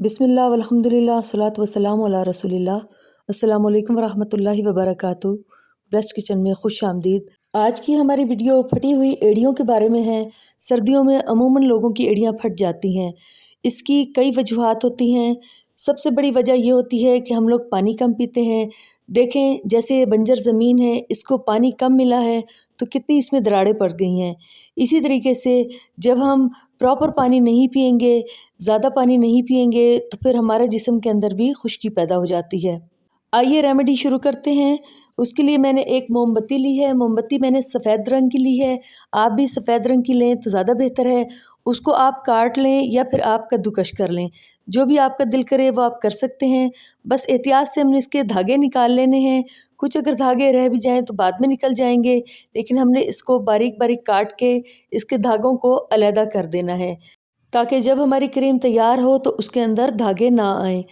बिस्मिल्लाह वल्हम्दुलिल्लाह अस्सलातु वस्सलामु अला रसूलिल्लाह। अस्सलामु अलैकुम वरहमतुल्लाहि वबरकातुहू। ब्रेस्ट किचन में खुश आमदीद। आज की हमारी वीडियो फटी हुई एड़ियों के बारे में है। सर्दियों में अमूमन लोगों की एड़ियाँ फट जाती हैं। इसकी कई वजूहात होती हैं। सबसे बड़ी वजह ये होती है कि हम लोग पानी कम पीते हैं। देखें, जैसे ये बंजर ज़मीन है, इसको पानी कम मिला है तो कितनी इसमें दरारें पड़ गई हैं। इसी तरीके से जब हम प्रॉपर पानी नहीं पिएंगे, ज़्यादा पानी नहीं पिएंगे, तो फिर हमारे जिस्म के अंदर भी खुश्की पैदा हो जाती है। आइए रेमेडी शुरू करते हैं। उसके लिए मैंने एक मोमबत्ती ली है। मोमबत्ती मैंने सफ़ेद रंग की ली है। आप भी सफ़ेद रंग की लें तो ज़्यादा बेहतर है। उसको आप काट लें या फिर आप कद्दूकश कर लें, जो भी आपका दिल करे वो आप कर सकते हैं। बस एहतियात से हमने इसके धागे निकाल लेने हैं। कुछ अगर धागे रह भी जाएँ तो बाद में निकल जाएंगे, लेकिन हमने इसको बारीक बारीक काट के इसके धागों को अलहदा कर देना है, ताकि जब हमारी क्रीम तैयार हो तो उसके अंदर धागे ना आएँ।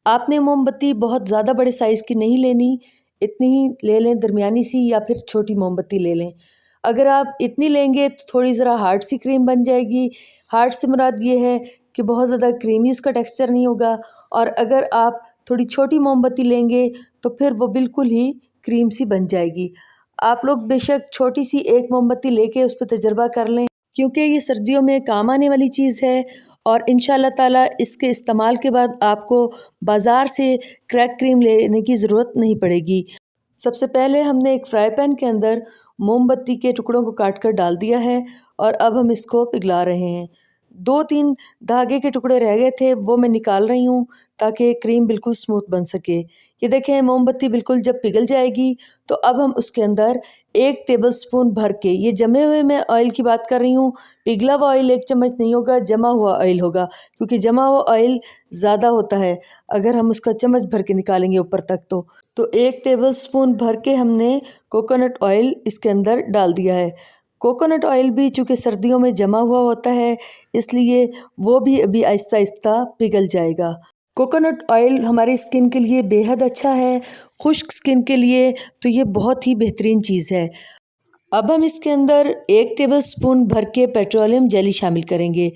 आपने मोमबत्ती बहुत ज़्यादा बड़े साइज़ की नहीं लेनी, इतनी ही ले लें, दरमियानी सी या फिर छोटी मोमबत्ती ले लें। अगर आप इतनी लेंगे तो थोड़ी ज़रा हार्ड सी क्रीम बन जाएगी। हार्ड से मुराद ये है कि बहुत ज़्यादा क्रीमी उसका टेक्सचर नहीं होगा। और अगर आप थोड़ी छोटी मोमबत्ती लेंगे तो फिर वो बिल्कुल ही क्रीम सी बन जाएगी। आप लोग बेशक छोटी सी एक मोमबत्ती लेके उस पर तजर्बा कर लें, क्योंकि ये सर्दियों में काम आने वाली चीज़ है। और इंशाअल्लाह ताला इसके इस्तेमाल के बाद आपको बाज़ार से क्रैक क्रीम लेने की ज़रूरत नहीं पड़ेगी। सबसे पहले हमने एक फ्राई पैन के अंदर मोमबत्ती के टुकड़ों को काट कर डाल दिया है और अब हम इसको पिघला रहे हैं। 2-3 धागे के टुकड़े रह गए थे, वो मैं निकाल रही हूँ ताकि क्रीम बिल्कुल स्मूथ बन सके। ये देखें, मोमबत्ती बिल्कुल जब पिघल जाएगी तो अब हम उसके अंदर 1 टेबलस्पून भर के, ये जमे हुए मैं ऑयल की बात कर रही हूँ, पिघला हुआ ऑयल 1 चम्मच नहीं होगा, जमा हुआ ऑयल होगा, क्योंकि जमा हुआ ऑयल ज़्यादा होता है अगर हम उसका चम्मच भर के निकालेंगे ऊपर तक। तो 1 टेबलस्पून भर के हमने कोकोनट ऑयल इसके अंदर डाल दिया है। कोकोनट ऑयल भी चूँकि सर्दियों में जमा हुआ होता है, इसलिए वो भी अभी आहिस्ता आहिस्ता पिघल जाएगा। कोकोनट ऑयल हमारी स्किन के लिए बेहद अच्छा है। खुश्क स्किन के लिए तो ये बहुत ही बेहतरीन चीज़ है। अब हम इसके अंदर 1 टेबलस्पून भर के पेट्रोलियम जेली शामिल करेंगे।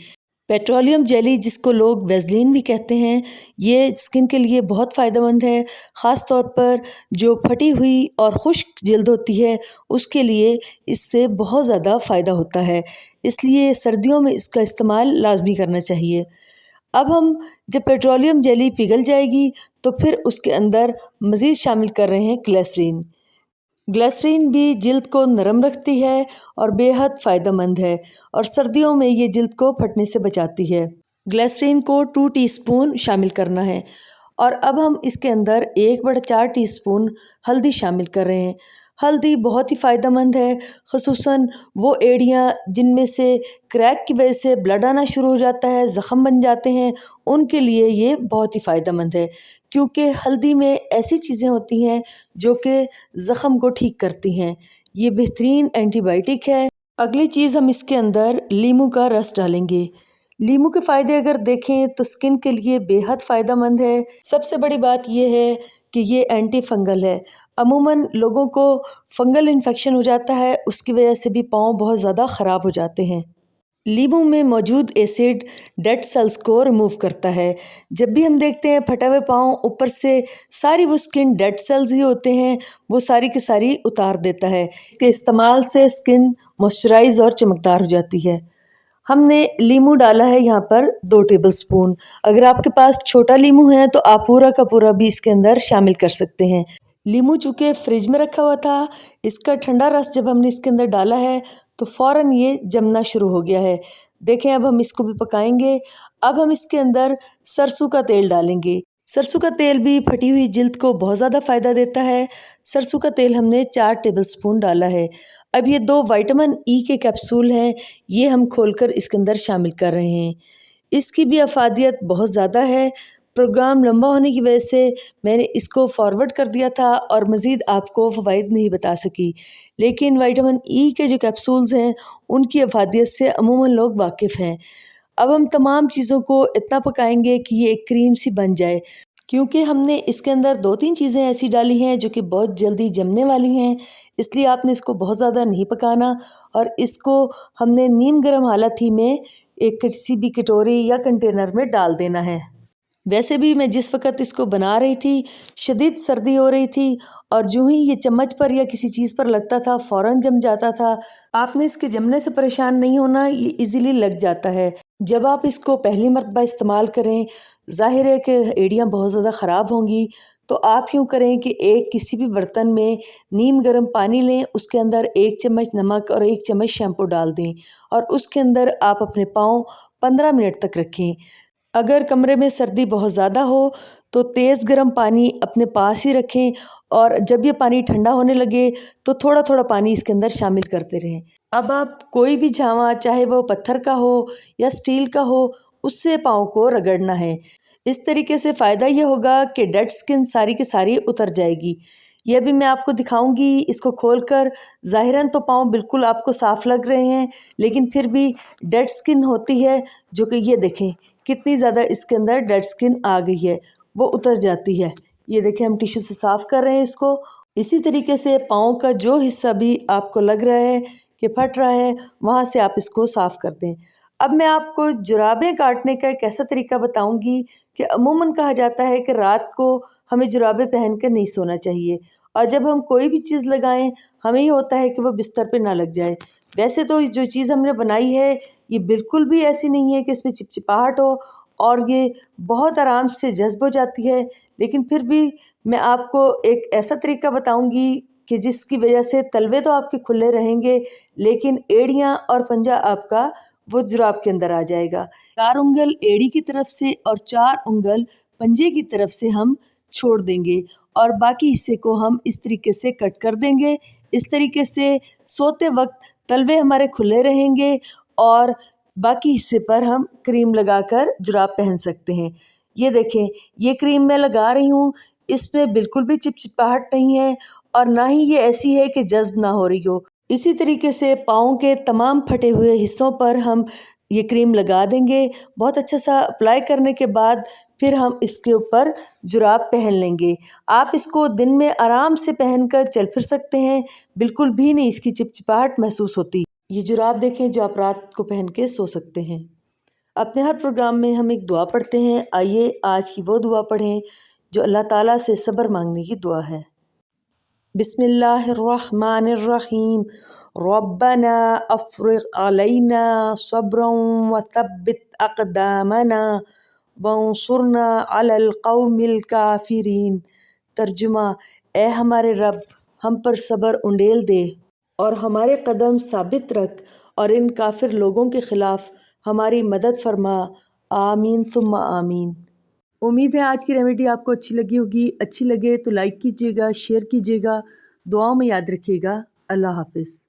पेट्रोलियम जेली, जिसको लोग वैसलीन भी कहते हैं, ये स्किन के लिए बहुत फ़ायदेमंद है। ख़ास तौर पर जो फटी हुई और खुश्क जल्द होती है उसके लिए इससे बहुत ज़्यादा फ़ायदा होता है, इसलिए सर्दियों में इसका इस्तेमाल लाजमी करना चाहिए। अब हम जब पेट्रोलियम जेली पिघल जाएगी तो फिर उसके अंदर मज़ीद शामिल कर रहे हैं ग्लिसरीन। ग्लिसरीन भी जिल्द को नरम रखती है और बेहद फ़ायदेमंद है, और सर्दियों में ये जिल्द को फटने से बचाती है। ग्लिसरीन को 2 टीस्पून शामिल करना है। और अब हम इसके अंदर 1/4 टीस्पून हल्दी शामिल कर रहे हैं। हल्दी बहुत ही फ़ायदेमंद है, ख़ुसूसन वो एड़ियाँ जिनमें से क्रैक की वजह से ब्लड आना शुरू हो जाता है, ज़ख़म बन जाते हैं, उनके लिए ये बहुत ही फ़ायदेमंद है, क्योंकि हल्दी में ऐसी चीज़ें होती हैं जो कि ज़ख़म को ठीक करती हैं। ये बेहतरीन एंटीबायोटिक है। अगली चीज़, हम इसके अंदर लीमू का रस डालेंगे। लीमू के फ़ायदे अगर देखें तो स्किन के लिए बेहद फ़ायदेमंद है। सबसे बड़ी बात यह है कि ये एंटी फंगल है। अमूमन लोगों को फंगल इन्फेक्शन हो जाता है, उसकी वजह से भी पाँव बहुत ज़्यादा ख़राब हो जाते हैं। लीमू में मौजूद एसिड डेड सेल्स को रिमूव करता है। जब भी हम देखते हैं फटे हुए पाँव, ऊपर से सारी वो स्किन डेड सेल्स ही होते हैं, वो सारी की सारी उतार देता है। इसके इस्तेमाल से स्किन मॉइस्चराइज और चमकदार हो जाती है। हमने लीमू डाला है यहाँ पर 2 टेबलस्पून। अगर आपके पास छोटा लीमू है तो आप पूरा का पूरा भी इसके अंदर शामिल कर सकते हैं। लीमू चूँकि फ्रिज में रखा हुआ था, इसका ठंडा रस जब हमने इसके अंदर डाला है तो फ़ौरन ये जमना शुरू हो गया है। देखें, अब हम इसको भी पकाएंगे। अब हम इसके अंदर सरसों का तेल डालेंगे। सरसों का तेल भी फटी हुई जिल्द को बहुत ज़्यादा फ़ायदा देता है। सरसों का तेल हमने 4 टेबलस्पून डाला है। अब ये 2 विटामिन ई के कैप्सूल हैं, ये हम खोलकर इसके अंदर शामिल कर रहे हैं। इसकी भी अफादियत बहुत ज़्यादा है। प्रोग्राम लंबा होने की वजह से मैंने इसको फॉरवर्ड कर दिया था और मज़ीद आपको फ़वाइद नहीं बता सकी, लेकिन विटामिन ई के जो कैप्सूल्स हैं उनकी अफादियत से अमूमन लोग वाकिफ़ हैं। अब हम तमाम चीज़ों को इतना पकाएंगे कि ये एक क्रीम सी बन जाए, क्योंकि हमने इसके अंदर 2-3 चीज़ें ऐसी डाली हैं जो कि बहुत जल्दी जमने वाली हैं, इसलिए आपने इसको बहुत ज़्यादा नहीं पकाना। और इसको हमने नीम गर्म हालत ही में एक किसी भी कटोरी या कंटेनर में डाल देना है। वैसे भी मैं जिस वक़्त इसको बना रही थी शदीद सर्दी हो रही थी और जो ही ये चम्मच पर या किसी चीज़ पर लगता था फ़ौरन जम जाता था। आपने इसके जमने से परेशान नहीं होना, ये इजीली लग जाता है। जब आप इसको पहली मर्तबा इस्तेमाल करें, ज़ाहिर है कि एड़ियाँ बहुत ज़्यादा ख़राब होंगी, तो आप यूँ करें कि एक किसी भी बर्तन में नीम गर्म पानी लें, उसके अंदर 1 चम्मच नमक और 1 चम्मच शैम्पू डाल दें और उसके अंदर आप अपने पाँव 15 मिनट तक रखें। अगर कमरे में सर्दी बहुत ज़्यादा हो तो तेज़ गर्म पानी अपने पास ही रखें और जब ये पानी ठंडा होने लगे तो थोड़ा थोड़ा पानी इसके अंदर शामिल करते रहें। अब आप कोई भी झावा, चाहे वो पत्थर का हो या स्टील का हो, उससे पाँव को रगड़ना है। इस तरीके से फ़ायदा ये होगा कि डेड स्किन सारी की सारी उतर जाएगी। ये भी मैं आपको दिखाऊंगी इसको खोलकर। ज़ाहिरन तो पाँव बिल्कुल आपको साफ़ लग रहे हैं, लेकिन फिर भी डेड स्किन होती है, जो कि ये देखें कितनी ज़्यादा इसके अंदर डेड स्किन आ गई है, वो उतर जाती है। ये देखें हम टिश्यू से साफ़ कर रहे हैं इसको। इसी तरीके से पाँव का जो हिस्सा भी आपको लग रहा है कि फट रहा है, वहाँ से आप इसको साफ़ कर दें। अब मैं आपको जुराबें काटने का एक ऐसा तरीका बताऊंगी कि अमूमन कहा जाता है कि रात को हमें जुराबें पहन कर नहीं सोना चाहिए और जब हम कोई भी चीज़ लगाएं हमें ये होता है कि वो बिस्तर पे ना लग जाए। वैसे तो जो चीज़ हमने बनाई है ये बिल्कुल भी ऐसी नहीं है कि इसमें चिपचिपाहट हो और ये बहुत आराम से जज़्ब हो जाती है, लेकिन फिर भी मैं आपको एक ऐसा तरीका बताऊंगी कि जिसकी वजह से तलवे तो आपके खुले रहेंगे, लेकिन एड़ियाँ और पंजा आपका वो जुराब के अंदर आ जाएगा। 4 उंगल एड़ी की तरफ से और 4 उंगल पंजे की तरफ से हम छोड़ देंगे और बाकी हिस्से को हम इस तरीके से कट कर देंगे। इस तरीके से सोते वक्त तलवे हमारे खुले रहेंगे और बाकी हिस्से पर हम क्रीम लगाकर जुराब पहन सकते हैं। ये देखें, ये क्रीम मैं लगा रही हूँ, इसमें बिल्कुल भी चिपचिपाहट नहीं है और ना ही ये ऐसी है कि जज़्ब ना हो रही हो। इसी तरीके से पाँव के तमाम फटे हुए हिस्सों पर हम ये क्रीम लगा देंगे। बहुत अच्छा सा अप्लाई करने के बाद फिर हम इसके ऊपर जुराब पहन लेंगे। आप इसको दिन में आराम से पहनकर चल फिर सकते हैं, बिल्कुल भी नहीं इसकी चिपचिपाहट महसूस होती। ये जुराब देखें जो आप रात को पहन के सो सकते हैं। अपने हर प्रोग्राम में हम एक दुआ पढ़ते हैं, आइए आज की वो दुआ पढ़ें जो अल्लाह ताला से सब्र मांगने की दुआ है। बिस्मिल्लाहिर्रहमानिर्रहीम। रब्बना अफ़्रिग़ अलैना सब्रन व थब्बित अक़दामना वंसुरना अलल क़ौमिल काफ़िरीन। तर्जुमा, ए हमारे रब, हम पर सब्र उंडेल दे और हमारे कदम साबित रख और इन काफिर लोगों के ख़िलाफ़ हमारी मदद फरमा। आमीन सुम्मा आमीन। उम्मीद है आज की रेमेडी आपको अच्छी लगी होगी। अच्छी लगे तो लाइक कीजिएगा, शेयर कीजिएगा, दुआओं में याद रखिएगा। अल्लाह हाफ़िज़।